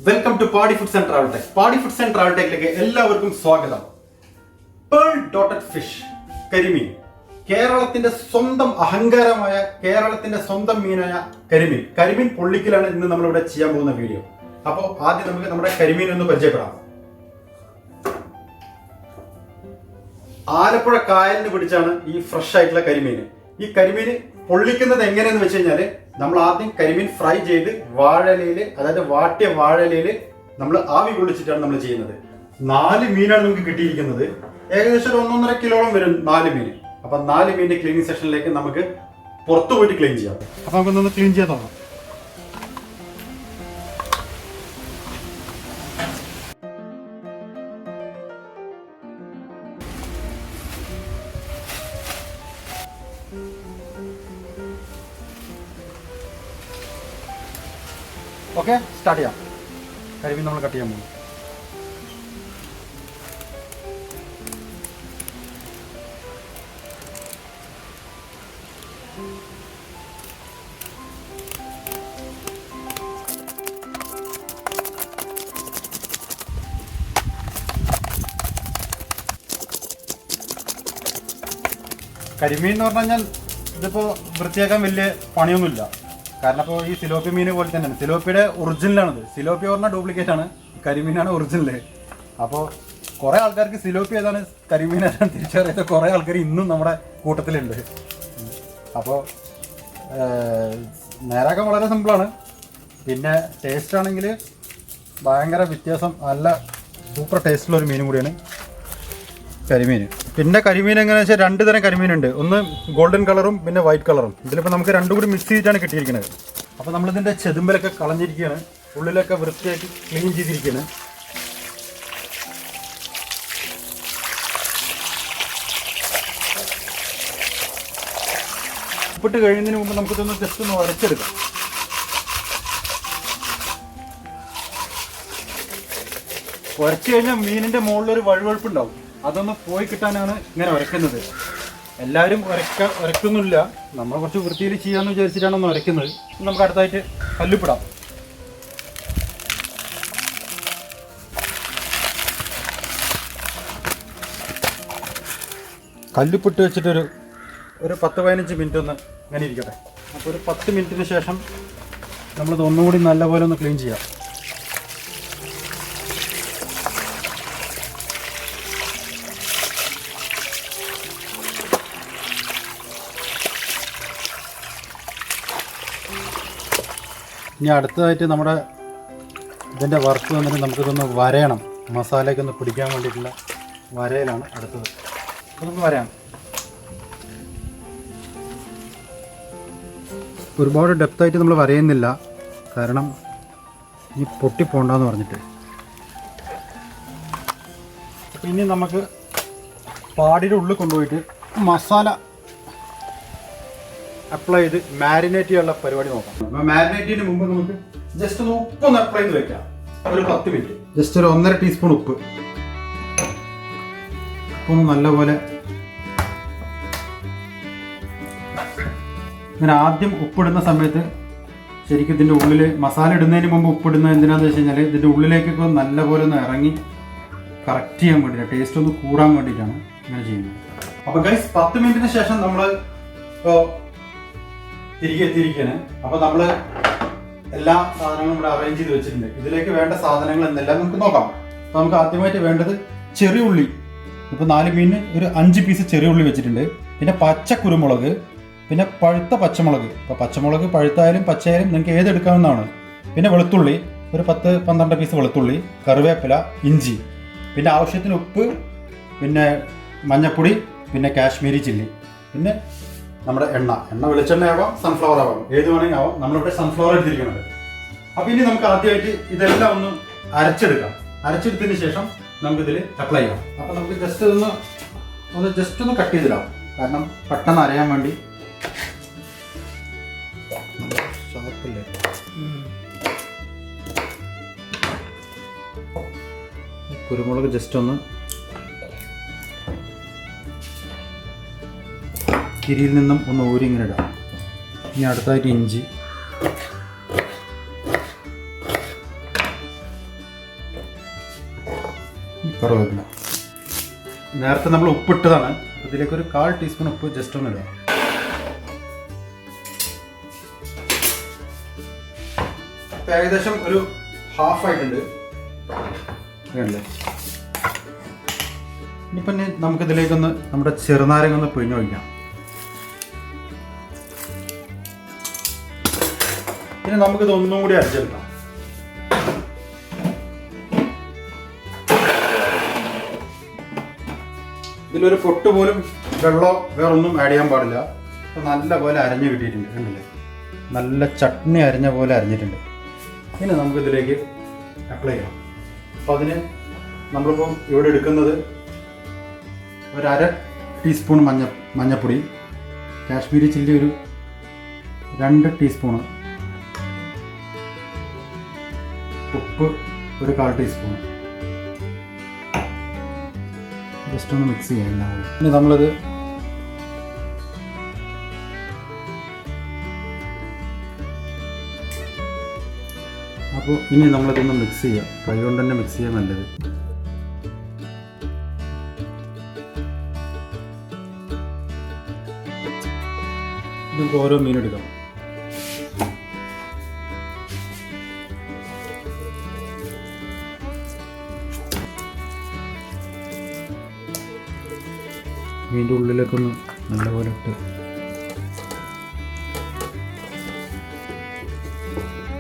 Welcome to പാടി foods and travel tech. പാടി foods and travel ടെക്കിലേക്ക് എല്ലാവർക്കും സ്വാഗതം. പേൾ ഡോട്ടഡ് ഫിഷ്, കരിമീൻ, കേരളത്തിന്റെ സ്വന്തം അഹങ്കാരമായ കേരളത്തിന്റെ സ്വന്തം മീനായ കരിമീൻ. കരിമീൻ പൊള്ളിക്കലാണ് ഇന്ന് നമ്മളിവിടെ ചെയ്യാൻ പോകുന്ന വീഡിയോ. അപ്പോൾ ആദ്യം നമുക്ക് നമ്മുടെ കരിമീൻ ഒന്ന് പരിചയപ്പെടാം. ആലപ്പുഴ കായലിന് പിടിച്ചാണ് ഈ ഫ്രഷ് ആയിട്ടുള്ള കരിമീൻ. ഈ കരിമീൻ പൊള്ളിക്കുന്നത് എങ്ങനെയെന്ന് വെച്ച് കഴിഞ്ഞാൽ നമ്മൾ ആദ്യം കരിമീൻ ഫ്രൈ ചെയ്ത് വാഴയിലയിൽ, അതായത് വാട്ടിയ വാഴയിലയിൽ നമ്മൾ ആവി കൊള്ളിച്ചിട്ടാണ് നമ്മൾ ചെയ്യുന്നത്. 4 മീനാണ് നമുക്ക് കിട്ടിയിരിക്കുന്നത്. ഏകദേശം 1.5 കിലോളം വരും 4 മീൻ. അപ്പൊ 4 മീനിന്റെ ക്ലീനിങ് സെഷനിലേക്ക് നമുക്ക് പുറത്തു പോയിട്ട് ക്ലീൻ ചെയ്യാം. അപ്പൊ നമുക്കൊന്ന് ക്ലീൻ ചെയ്യാൻ തുടങ്ങാം. ഓക്കെ, സ്റ്റാർട്ട് ചെയ്യാം. കരിമീൻ നമ്മൾ കട്ട് ചെയ്യാൻ പോകും. കരിമീൻ എന്ന് പറഞ്ഞു കഴിഞ്ഞാൽ ഇതിപ്പോൾ വൃത്തിയാക്കാൻ വലിയ പണിയൊന്നുമില്ല. കാരണം ഇപ്പോൾ ഈ സിലോപ്പി മീൻ പോലെ തന്നെയാണ്. സിലോപ്പിയുടെ ഒറിജിനലാണിത്. സിലോപ്പി പറഞ്ഞാൽ ഡ്യൂപ്ലിക്കേറ്റ് ആണ്, കരിമീനാണ് ഒറിജിനൽ. അപ്പോൾ കുറേ ആൾക്കാർക്ക് സിലോപ്പി ഏതാണ് കരിമീൻ ഏതാണ് തിരിച്ചറിയാത്ത കുറേ ആൾക്കാർ ഇന്നും നമ്മുടെ കൂട്ടത്തിലുണ്ട്. അപ്പോൾ നേരാക്കാൻ വളരെ സിമ്പിളാണ്. പിന്നെ ടേസ്റ്റ് ആണെങ്കിൽ ഭയങ്കര വ്യത്യാസം, നല്ല സൂപ്പർ ടേസ്റ്റുള്ളൊരു മീനും കൂടിയാണ് കരിമീൻ. പിന്നെ കരിമീൻ എങ്ങനെയാണെന്ന് വെച്ചാൽ 2 തരം കരിമീനുണ്ട്. ഒന്ന് ഗോൾഡൻ കളറും പിന്നെ വൈറ്റ് കളറും. ഇതിലിപ്പോൾ നമുക്ക് 2 കൂടി മിക്സ് ചെയ്തിട്ടാണ് കിട്ടിയിരിക്കുന്നത്. അപ്പോൾ നമ്മളിതിൻ്റെ ചെതുമ്പലൊക്കെ കളഞ്ഞിരിക്കുകയാണ്, ഉള്ളിലൊക്കെ വൃത്തിയാക്കി ക്ലീൻ ചെയ്തിരിക്കുകയാണ്. ഉപ്പിട്ട് കഴിയുന്നതിന് മുമ്പ് നമുക്കിതൊന്ന് ജസ്റ്റ് ഒന്ന് ഉരച്ചെടുക്കാം. ഉരച്ച് കഴിഞ്ഞാൽ മീനിൻ്റെ മുകളിലൊരു വഴുവഴുപ്പുണ്ടാവും. അതൊന്ന് പോയി കിട്ടാനാണ് ഇങ്ങനെ ഉരയ്ക്കുന്നത്. എല്ലാവരും ഉരയ്ക്കൊന്നുമില്ല, നമ്മൾ കുറച്ച് വൃത്തിയിൽ ചെയ്യാമെന്ന് വിചാരിച്ചിട്ടാണ് ഒന്ന് ഉരയ്ക്കുന്നത്. നമുക്ക് അടുത്തായിട്ട് കല്ലുപ്പിടാം. കല്ലുപ്പിട്ട് വെച്ചിട്ടൊരു 10-15 മിനിറ്റ് ഒന്ന് ഇങ്ങനെ ഇരിക്കട്ടെ. അപ്പോൾ ഒരു 10 മിനിറ്റിന് ശേഷം നമ്മളിത് ഒന്നുകൂടി നല്ലപോലെ ഒന്ന് ക്ലീൻ ചെയ്യാം. ഇനി അടുത്തതായിട്ട് നമ്മുടെ ഇതിൻ്റെ വർക്ക് വന്നിട്ട് നമുക്കിതൊന്ന് വരയണം. മസാലയൊക്കെ ഒന്ന് പിടിക്കാൻ വേണ്ടിയിട്ടുള്ള വരയിലാണ് അടുത്തത്. അപ്പോൾ നമുക്ക് വരയാം. ഒരുപാട് ഡെപ്തായിട്ട് നമ്മൾ വരയുന്നില്ല, കാരണം ഈ പൊട്ടിപ്പോണ്ടെന്ന് പറഞ്ഞിട്ട്. അപ്പോൾ ഇനി നമുക്ക് പാടിയുടെ ഉള്ളിൽ കൊണ്ടുപോയിട്ട് മസാല അപ്ലൈ ചെയ്ത് മാരിനേറ്റ് ചെയ്യാനുള്ള പരിപാടി നോക്കാം. മാരിനേറ്റ് ചെയ്യുന്നതിന് മുമ്പ് നമുക്ക് ജസ്റ്റ് ഒന്ന് ഉപ്പൊന്ന് അപ്ലൈ ചെയ്ത് വെക്കാം. ഒരു 10 മിനിറ്റ്. ജസ്റ്റ് ഒരു 1.5 ടീസ്പൂൺ ഉപ്പ്. ഉപ്പൊന്ന് നല്ലപോലെ ഇങ്ങനെ ആദ്യം ഉപ്പിടുന്ന സമയത്ത് ശരിക്കും ഇതിൻ്റെ ഉള്ളിൽ മസാല ഇടുന്നതിന് മുമ്പ് ഉപ്പിടുന്നത് എന്തിനാണെന്ന് വെച്ച് കഴിഞ്ഞാൽ ഇതിൻ്റെ ഉള്ളിലേക്കൊക്കെ നല്ലപോലെ ഒന്ന് ഇറങ്ങി കറക്റ്റ് ചെയ്യാൻ വേണ്ടിയിട്ടാണ്, ടേസ്റ്റ് ഒന്ന് കൂടാൻ വേണ്ടിയിട്ടാണ് ഇങ്ങനെ ചെയ്യുന്നത്. അപ്പോൾ ഗൈസ് 10 മിനിറ്റിന് ശേഷം നമ്മൾ ഇപ്പോൾ തിരികെ എത്തിയിരിക്കുകയാണ്. അപ്പോൾ നമ്മൾ എല്ലാ സാധനങ്ങളും ഇവിടെ അറേഞ്ച് ചെയ്ത് വെച്ചിട്ടുണ്ട്. ഇതിലേക്ക് വേണ്ട സാധനങ്ങൾ എന്തെല്ലാം നമുക്ക് നോക്കാം. അപ്പോൾ നമുക്ക് ആദ്യമായിട്ട് വേണ്ടത് ചെറിയ ഉള്ളി. ഇപ്പോൾ 4 മീനിന് ഒരു 5 പീസ് ചെറിയ ഉള്ളി വെച്ചിട്ടുണ്ട്. പിന്നെ പച്ച കുരുമുളക്, പിന്നെ പഴുത്ത പച്ചമുളക്. ഇപ്പോൾ പച്ചമുളക് പഴുത്തായാലും പച്ചയായാലും നിങ്ങൾക്ക് ഏതെടുക്കാവുന്നതാണ്. പിന്നെ വെളുത്തുള്ളി ഒരു 10-12 പീസ് വെളുത്തുള്ളി, കറിവേപ്പില, ഇഞ്ചി, പിന്നെ ആവശ്യത്തിന് ഉപ്പ്, പിന്നെ മഞ്ഞൾപ്പൊടി, പിന്നെ കാശ്മീരി ചില്ലി, പിന്നെ നമ്മുടെ എണ്ണ വെളിച്ചെണ്ണ ആവാം, സൺഫ്ലവർ ആവാം, ഏത് വേണമെങ്കിൽ ആവാം. നമ്മളിവിടെ സൺഫ്ലവർ എടുത്തിരിക്കുന്നത്. അപ്പോൾ ഇനി നമുക്ക് ആദ്യമായിട്ട് ഇതെല്ലാം ഒന്ന് അരച്ചെടുക്കാം. അരച്ചെടുത്തതിന് ശേഷം നമുക്കിതിൽ അപ്ലൈ ചെയ്യാം. അപ്പോൾ നമുക്ക് ജസ്റ്റ് ഒന്ന് കട്ട് ചെയ്തിടാം, കാരണം പെട്ടെന്ന് അരയാൻ വേണ്ടി. ഷാർപ്പില്ലേ? കുരുമുളക് ജസ്റ്റ് ഒന്ന് കിരിയിൽ നിന്നും ഒന്ന് ഊരി ഇങ്ങനെ ഇടാം. ഇനി അടുത്തായിട്ട് ഇഞ്ചി, കറിവേപ്പില. നേരത്തെ നമ്മൾ ഉപ്പിട്ടതാണ്. ഇതിലേക്ക് ഒരു 1/4 ടീസ്പൂൺ ഉപ്പ് ജസ്റ്റ് ഒന്ന് ഇടുക. ഏകദേശം ഒരു ഹാഫ് ആയിട്ടുണ്ട്. വേണ്ടല്ലേ? ഇനിയിപ്പം നമുക്കിതിലേക്കൊന്ന് നമ്മുടെ ചെറുനാരങ്ങ ഒന്ന് പിഴിഞ്ഞ് ഒഴിക്കാം. ഇനി നമുക്കിത് ഒന്നും കൂടി അരച്ചെടുക്കാം. ഇതിലൊരു പൊട്ട് പോലും വെള്ളമോ വേറൊന്നും ആഡ് ചെയ്യാൻ പാടില്ല. അപ്പോൾ നല്ല പോലെ അരഞ്ഞ് കിട്ടിയിട്ടുണ്ട്. കണ്ടില്ലേ? നല്ല ചട്നി അരഞ്ഞ പോലെ അരഞ്ഞിട്ടുണ്ട്. ഇനി നമുക്കിതിലേക്ക് അപ്ലൈ ചെയ്യാം. അപ്പോൾ അതിന് നമ്മളിപ്പോൾ ഇവിടെ എടുക്കുന്നത് ഒരു 1/2 ടീസ്പൂൺ മഞ്ഞൾപ്പൊടി, കാശ്മീരി ചില്ലി ഒരു 2 ടീസ്പൂണ്, ഉപ്പ് ഒരു 1/4 ടീസ്പൂൺ. ജസ്റ്റ് ഒന്ന് മിക്സ് ചെയ്യാം എല്ലാം കൂടി. ഇനി നമ്മളിത് അപ്പോൾ ഇനി നമ്മളിതൊന്ന് മിക്സ് ചെയ്യാം. കൈ കൊണ്ട് തന്നെ മിക്സ് ചെയ്യാൻ നല്ലത്. നമുക്ക് ഓരോ മീൻ എടുക്കാം. മീൻ്റെ ഉള്ളിലേക്കൊന്ന് നല്ലപോലെ ഇട്ട്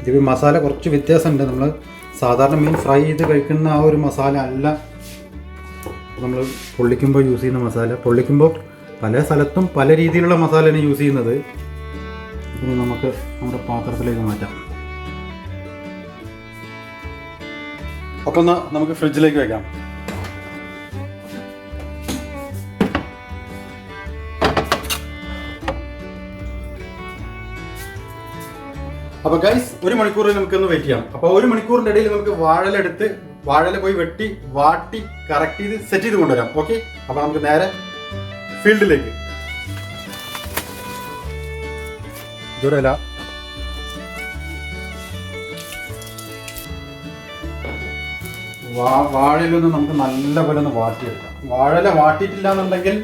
ഇതിപ്പോൾ മസാല കുറച്ച് വ്യത്യാസമുണ്ട്. നമ്മൾ സാധാരണ മീൻ ഫ്രൈ ചെയ്ത് കഴിക്കുന്ന ആ ഒരു മസാല അല്ല നമ്മൾ പൊള്ളിക്കുമ്പോൾ യൂസ് ചെയ്യുന്ന മസാല. പൊള്ളിക്കുമ്പോൾ പല സ്ഥലത്തും പല രീതിയിലുള്ള മസാലയാണ് യൂസ് ചെയ്യുന്നത്. ഇനി നമുക്ക് നമ്മുടെ പാത്രത്തിലേക്ക് മാറ്റാം. അപ്പോൾ ഒന്ന് നമുക്ക് ഫ്രിഡ്ജിലേക്ക് വയ്ക്കാം. അപ്പോൾ ഗൈസ്, 1 മണിക്കൂർ നമുക്കൊന്ന് വെയിറ്റ് ചെയ്യാം. അപ്പോൾ 1 മണിക്കൂറിൻ്റെ ഇടയിൽ നമുക്ക് വാഴല പോയി വെട്ടി വാട്ടി കറക്റ്റ് ചെയ്ത് സെറ്റ് ചെയ്ത് കൊണ്ടുവരാം. ഓക്കെ, അപ്പോൾ നമുക്ക് നേരെ ഫീൽഡിലേക്ക്. ദൂരല്ല വാഴയിലൊന്ന് നമുക്ക് നല്ല പോലെ ഒന്ന് വാട്ടിയെടുക്കാം. വാഴല വാട്ടിയിട്ടില്ല എന്നുണ്ടെങ്കിൽ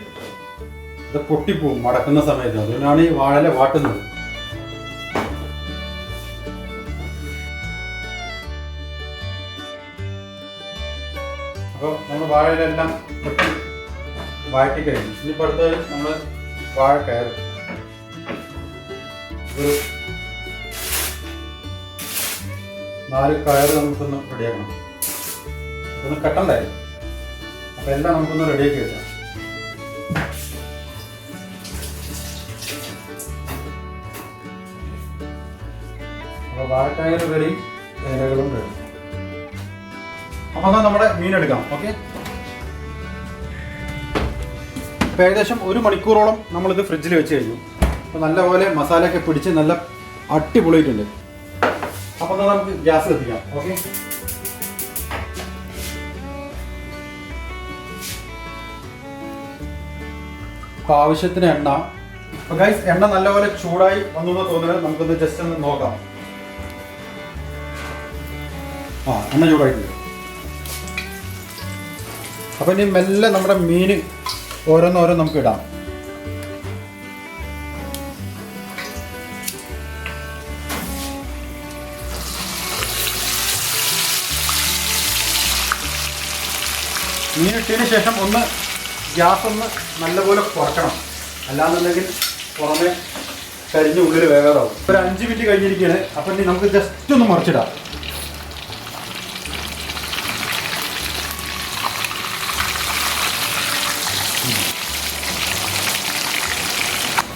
ഇത് പൊട്ടിപ്പോവും മടക്കുന്ന സമയത്ത്. അതുകൊണ്ടാണ് ഈ വാഴല വാട്ടുന്നത്. അപ്പോൾ നമ്മൾ വാഴയിലെല്ലാം വാട്ടി കഴിഞ്ഞു. ഇനിയിപ്പോൾ അടുത്ത് നമ്മൾ വാഴ കയറും. ഒരു 4 കയറ് നമുക്കൊന്ന് റെഡിയാക്കണം. ഒന്ന് കട്ടണ്ടേ? അപ്പോൾ എല്ലാം നമുക്കൊന്ന് റെഡിയാക്കി വെക്കാം. അപ്പോൾ വാഴക്കയർ റെഡി, ഇലകളും റെഡി. അപ്പോൾ നമ്മുടെ മീൻ എടുക്കാം. ഓക്കെ, ഇപ്പോൾ ഏകദേശം 1 മണിക്കൂറോളം നമ്മളിത് ഫ്രിഡ്ജിൽ വെച്ച് കഴിഞ്ഞു. അപ്പോൾ നല്ലപോലെ മസാലയൊക്കെ പിടിച്ച് നല്ല അടിപൊളിയിട്ടുണ്ട്. അപ്പോൾ നമുക്ക് ഗ്യാസ് കത്തിക്കാം. ഓക്കെ, അപ്പോൾ ആവശ്യത്തിന് എണ്ണ. അപ്പോൾ ഗൈസ്, എണ്ണ നല്ലപോലെ ചൂടായി വന്നു എന്ന് തോന്നുന്നത് നമുക്കൊന്ന് ജസ്റ്റ് ഒന്ന് നോക്കാം. എണ്ണ ചൂടായിട്ടുണ്ട്. അപ്പോൾ ഇനി മെല്ലെ നമ്മുടെ മീൻ ഓരോന്നോരോന്ന് നമുക്ക് ഇടാം. മീൻ ഇട്ടതിന് ശേഷം ഒന്ന് ഗ്യാസ് ഒന്ന് നല്ലപോലെ കുറക്കണം. അല്ലാന്നുണ്ടെങ്കിൽ പുറമെ കരിഞ്ഞ് ഉള്ളിൽ വേകാറാവും. ഒരു 5 മിനിറ്റ് കഴിഞ്ഞിരിക്കുകയാണ്. അപ്പം ഇനി നമുക്ക് ജസ്റ്റ് ഒന്ന് മറിച്ചിടാം.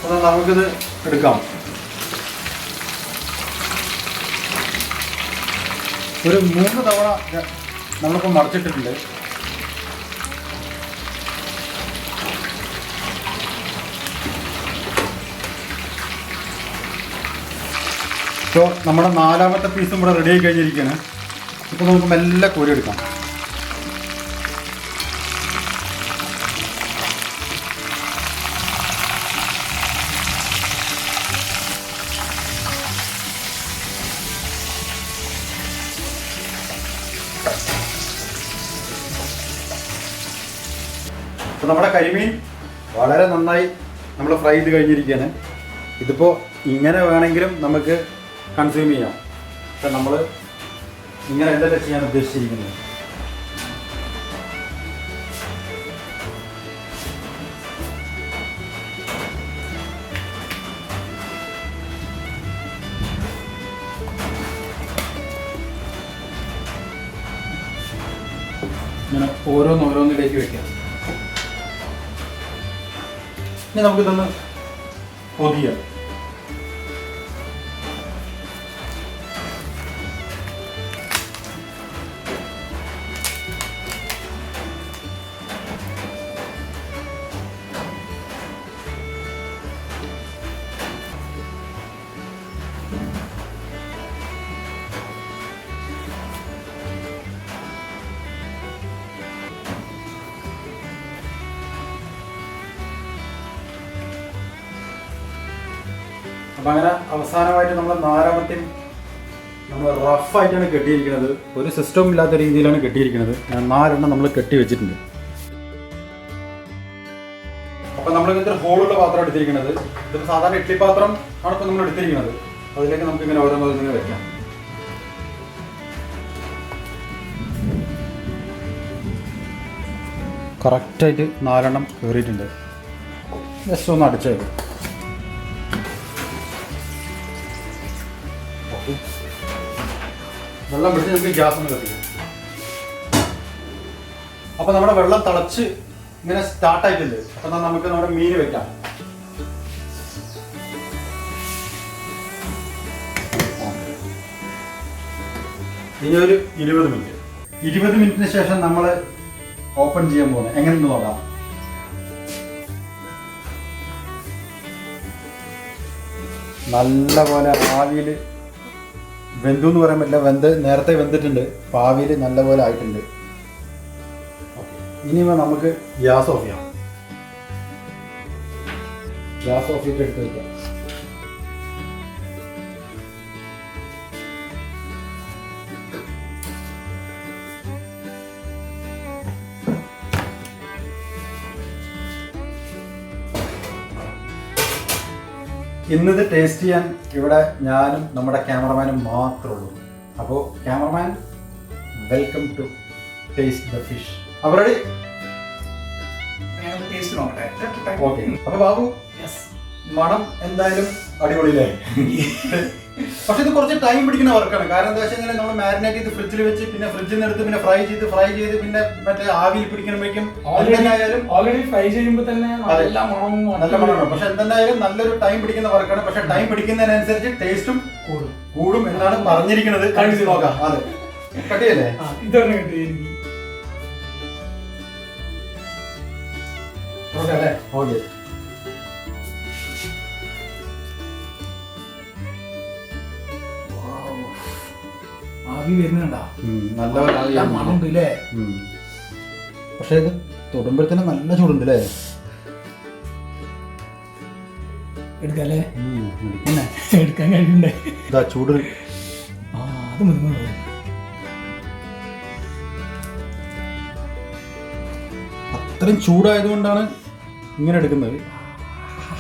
അപ്പോൾ നമുക്കിത് എടുക്കാം. ഒരു 3 തവണ നമ്മളിപ്പോൾ മറിച്ചിട്ടിട്ടുണ്ട്. ഇപ്പോൾ നമ്മുടെ 4ാമത്തെ പീസും ഇവിടെ റെഡി ആയി കഴിഞ്ഞിരിക്കുകയാണ്. ഇപ്പോൾ നമുക്ക് മെല്ലെ കോരി എടുക്കാം. അപ്പോൾ നമ്മുടെ കരിമീൻ വളരെ നന്നായി നമ്മൾ ഫ്രൈ ചെയ്ത് കഴിഞ്ഞിരിക്കുകയാണ്. ഇതിപ്പോൾ ഇങ്ങനെ വേണമെങ്കിലും നമുക്ക് കൺസ്യൂം ചെയ്യാം. പക്ഷെ നമ്മൾ ഇങ്ങനെ അല്ലല്ലോ ചെയ്യാൻ ഉദ്ദേശിച്ചിരിക്കുന്നത്. ഇങ്ങനെ ഓരോന്നിലേക്ക് വെക്കാം. ഇനി നമുക്കിതൊന്ന് പൊതിയാം. അപ്പം അങ്ങനെ അവസാനമായിട്ട് നമ്മൾ 4-ാമത്തെയും നമ്മൾ റഫായിട്ടാണ് കെട്ടിയിരിക്കുന്നത്. ഒരു സിസ്റ്റവും ഇല്ലാത്ത രീതിയിലാണ് കെട്ടിയിരിക്കുന്നത്. ഞാൻ 4 എണ്ണം നമ്മൾ കെട്ടി വെച്ചിട്ടുണ്ട്. അപ്പം നമ്മൾ ഇങ്ങനത്തെ ഹോളുള്ള പാത്രം എടുത്തിരിക്കുന്നത്. ഇത് സാധാരണ ഇഡ്ഡലി പാത്രം ആണ് ഇപ്പം നമ്മൾ എടുത്തിരിക്കുന്നത്. അതിലേക്ക് നമുക്ക് ഇങ്ങനെ ഓരോന്നിങ്ങനെ വെക്കാം. കറക്റ്റായിട്ട് 4 എണ്ണം കയറിയിട്ടുണ്ട്. ജസ്റ്റ് ഒന്ന് അടിച്ചേക്കും. വെള്ളം പിടിച്ച് നമുക്ക് ഗ്യാസ് ഒന്ന് കത്തിക്കാം. അപ്പോൾ നമ്മുടെ വെള്ളം തിളച്ച് ഇങ്ങനെ സ്റ്റാർട്ടായിട്ടുണ്ട്. അപ്പം നമുക്ക് നമ്മുടെ മീൻ വെക്കാം. ഇനി ഒരു 20 മിനിറ്റ്. 20 മിനിറ്റിന് ശേഷം നമ്മൾ ഓപ്പൺ ചെയ്യാൻ പോകുന്നത് എങ്ങനെയെന്ന് നോക്കാം. നല്ല പോലെ ആവിയിൽ വെന്തു എന്ന് പറയാൻ പറ്റില്ല, നേരത്തെ വെന്തിട്ടുണ്ട്. പാവിയിൽ നല്ലപോലെ ആയിട്ടുണ്ട്. ഇനി നമുക്ക് ഗ്യാസ് ഓഫ് ചെയ്യാം. ഗ്യാസ് ഓഫ് ചെയ്തിട്ട് എടുത്ത് വയ്ക്കാം. ഇന്നിത് ടേസ്റ്റ് ചെയ്യാൻ ഇവിടെ ഞാനും നമ്മുടെ ക്യാമറമാനും മാത്രമേ ഉള്ളൂ. അപ്പോൾ cameraman, welcome to taste the fish. അവരുടെ ഓക്കെ. അപ്പൊ ബാബു, മണം എന്തായാലും അടിപൊളിയില്ലേ? പക്ഷെ ഇത് കുറച്ച് ടൈം പിടിക്കുന്ന വർക്കാണ്. കാരണം എന്താ വെച്ച് കഴിഞ്ഞാൽ നമ്മൾ മാരിനേറ്റ് ചെയ്ത് ഫ്രിഡ്ജിൽ വെച്ച് പിന്നെ ഫ്രിഡ്ജിൽ നിന്ന് എടുത്ത് പിന്നെ ഫ്രൈ ചെയ്ത് പിന്നെ മറ്റേ ആവിയിൽ പിടിക്കുമ്പോഴേക്കും ഓൾറെഡി ഫ്രൈ ചെയ്യുമ്പോൾ തന്നെ നല്ല മണമാണ്. പക്ഷെ എന്തായാലും നല്ലൊരു ടൈം പിടിക്കുന്ന വർക്കാണ്. പക്ഷെ ടൈം പിടിക്കുന്നതിനനുസരിച്ച് ടേസ്റ്റും കൂടും എന്നാണ് പറഞ്ഞിരിക്കുന്നത്. കഴിച്ച് നോക്കാം. അതെ, കട്ടിയല്ലേ? ഇതാണ് കട്ടി. ഓക്കെ അല്ലേ? ഓക്കെ. ആവി വരുന്നുണ്ടാ, നല്ല മണമുണ്ട് അല്ലേ? പക്ഷെ ഇത് തൊടുമ്പോഴത്തേനും നല്ല ചൂടുണ്ട് അല്ലേ? എടുക്കല്ലേ? എടുക്കാൻ കഴിയണ്ടേ? ഇതാ ചൂട്. അത് മുന്നോട്ട് അത്രയും ചൂടായതുകൊണ്ടാണ് ഇങ്ങനെ എടുക്കുന്നത്.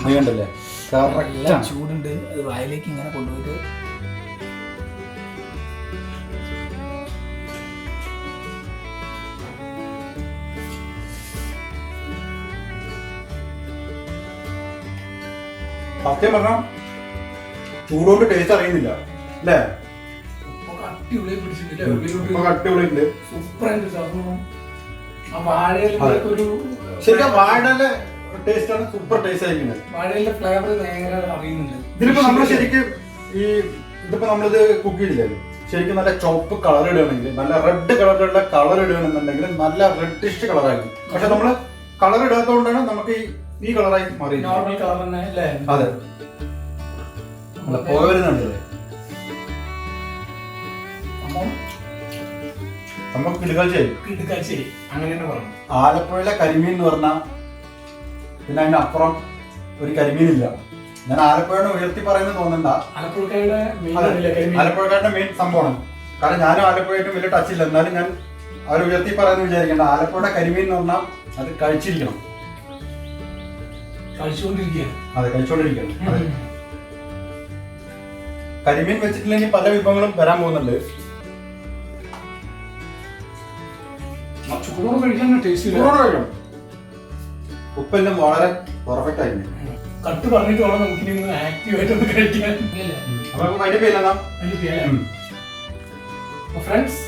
അറിയണ്ടല്ലേ? ചൂടുണ്ട്. അത് വായിലേക്ക് ഇങ്ങനെ കൊണ്ടുപോയിട്ട് സത്യം പറഞ്ഞാൽ ചൂടുകൊണ്ട് ടേസ്റ്റ് അറിയുന്നില്ല അല്ലേ? അടിപൊളിയുണ്ട്. ശരിക്കും വാഴയുടെ ടേസ്റ്റ് ആണ്. സൂപ്പർ ടേസ്റ്റ് ആയിരിക്കുന്നത്. വാഴയുടെ ഫ്ലേവർ ഭയങ്കര അറിയുന്നുണ്ട്. ഇതിലിപ്പോ നമ്മൾ ശരിക്കും ഇതിപ്പോ നമ്മളിത് കുക്ക് ചെയ്തില്ലേ, ശരിക്കും നല്ല ചുവപ്പ് കളർ ഇടുകയാണെങ്കിൽ, നല്ല റെഡ് കളറിലുള്ള കളർ ഇടുകയാണെന്നുണ്ടെങ്കിൽ നല്ല റെഡിഷ് കളറായിരിക്കും. പക്ഷെ നമ്മള് കളർ ഇടാത്തതുകൊണ്ടാണ് നമുക്ക് ഈ കളറായി മാറി. നോർമൽ കളർ തന്നെ അല്ലേ? അതെ, പോരുന്നുണ്ടല്ലേ? നമ്മൾ കിടുക്കാച്ചി അങ്ങനെ തന്നെ പറഞ്ഞു. ആലപ്പുഴയിലെ കരിമീൻ എന്ന് പറഞ്ഞാൽ പിന്നെ അതിനപ്പുറം ഒരു കരിമീനില്ല. ഞാൻ ആലപ്പുഴയുടെ ഉയർത്തി പറയുന്നത് തോന്നണ്ട. ആലപ്പുഴക്കാരുടെ മെയിൻ സംഭവമാണ്. കാരണം ഞാനും ആലപ്പുഴയായിട്ടും വലിയ ടച്ച് ഇല്ല. എന്നാലും ഞാൻ അവർ ഉയർത്തി പറയുന്നത് വിചാരിക്കേണ്ട. ആലപ്പുഴയുടെ കരിമീൻ എന്ന് പറഞ്ഞാൽ അത് കഴിച്ചിരിക്കണം. കഴിച്ചുകൊണ്ടിരിക്കുകയാണ്. അതെ, കഴിച്ചുകൊണ്ടിരിക്കുകയാണ്. അതെ. കരിമീൻ വെച്ചിട്ടില്ലെങ്കിൽ പല വിഭവങ്ങളും വരാൻ പോകുന്നുണ്ട്. ചൂടോടെ കഴിക്കാൻ ടേസ്റ്റ് കഴിക്കണം. ഉപ്പെല്ലാം വളരെ പെർഫെക്റ്റ് ആയിരുന്നു. കട്ട് പറഞ്ഞിട്ട് വേണം നമുക്ക് ഇനി ആക്റ്റീവായിട്ടൊന്ന് കഴിക്കാൻ. അപ്പൊ നമുക്ക് അതിന്റെ പേരില്ല. ഫ്രണ്ട്സ്,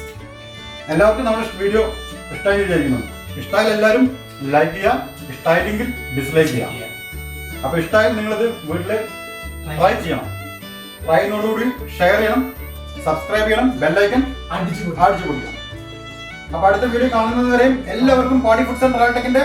എല്ലാവർക്കും നമ്മുടെ വീഡിയോ ഇഷ്ടമായി വിചാരിക്കുന്നു. ഇഷ്ടമായാലും എല്ലാവരും ലൈക്ക് ചെയ്യാം, ഇഷ്ടമായില്ലെങ്കിൽ ഡിസ്ലൈക്ക് ചെയ്യാം. അപ്പൊ ഇഷ്ടമായാലും നിങ്ങളിത് വീട്ടില് ട്രൈ ചെയ്യണം. ട്രൈ ചെയ്യുന്നതോടുകൂടി ഷെയർ ചെയ്യണം, സബ്സ്ക്രൈബ് ചെയ്യണം, ബെല്ലൈക്കൻ അടിച്ചു പൊടിക്കണം. അപ്പൊ അടുത്ത വീഡിയോ കാണുന്നത് വരെയും എല്ലാവർക്കും പാടി ഫുഡ്സ് ആൻഡ് ട്രാവൽ ടെക്കിന്റെ